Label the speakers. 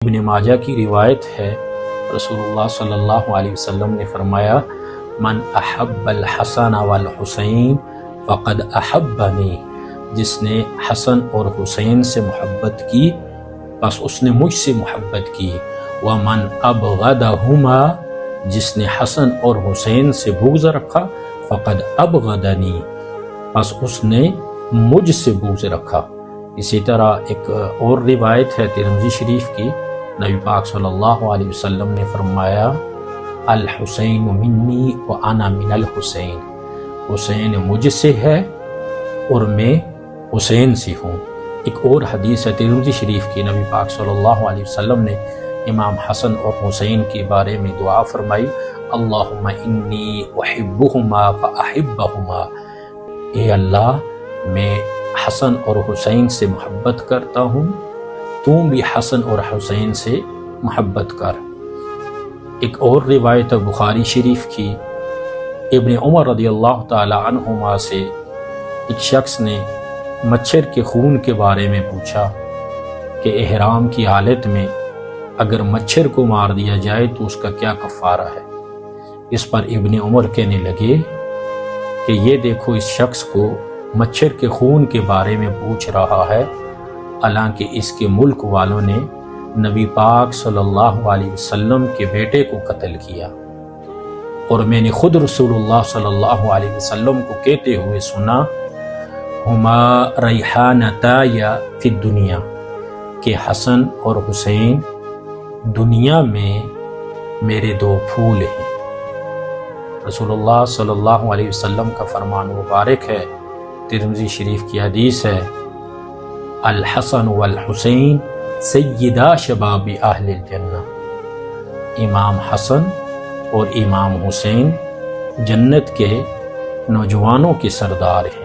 Speaker 1: ابن ماجہ کی روایت ہے، رسول اللہ صلی اللہ علیہ وسلم نے فرمایا من احب الحسن والحسین فقد احبنی، جس نے حسن اور حسین سے محبت کی بس اس نے مجھ سے محبت کی، ومن ابغضہما، جس نے حسن اور حسین سے بغض رکھا فقد ابغضنی، بس اس نے مجھ سے بغض رکھا۔ اسی طرح ایک اور روایت ہے ترمذی شریف کی، نبی پاک صلی اللہ علیہ وسلم نے فرمایا الحسین منی وانا من الحسین، حسین مجھ سے ہے اور میں حسین سے ہوں۔ ایک اور حدیث ہے ترمذی شریف کی، نبی پاک صلی اللہ علیہ وسلم نے امام حسن اور حسین کے بارے میں دعا فرمائی اللہم انی احبہما فاحبہما، اے اللہ میں حسن اور حسین سے محبت کرتا ہوں، تم بھی حسن اور حسین سے محبت کر۔ ایک اور روایت بخاری شریف کی، ابن عمر رضی اللہ تعالی عنہما سے ایک شخص نے مچھر کے خون کے بارے میں پوچھا کہ احرام کی حالت میں اگر مچھر کو مار دیا جائے تو اس کا کیا کفارہ ہے؟ اس پر ابن عمر کہنے لگے کہ یہ دیکھو اس شخص کو مچھر کے خون کے بارے میں پوچھ رہا ہے، حالانکہ اس کے ملک والوں نے نبی پاک صلی اللہ علیہ وسلم کے بیٹے کو قتل کیا، اور میں نے خود رسول اللہ صلی اللہ علیہ وسلم کو کہتے ہوئے سنا ہما ریحانتای فی الدنیا، کہ حسن اور حسین دنیا میں میرے دو پھول ہیں۔ رسول اللہ صلی اللہ علیہ وسلم کا فرمان مبارک ہے، ترمذی شریف کی حدیث ہے الحسن والحسین سیدا شباب اہل الجنہ، امام حسن اور امام حسین جنت کے نوجوانوں کے سردار ہیں۔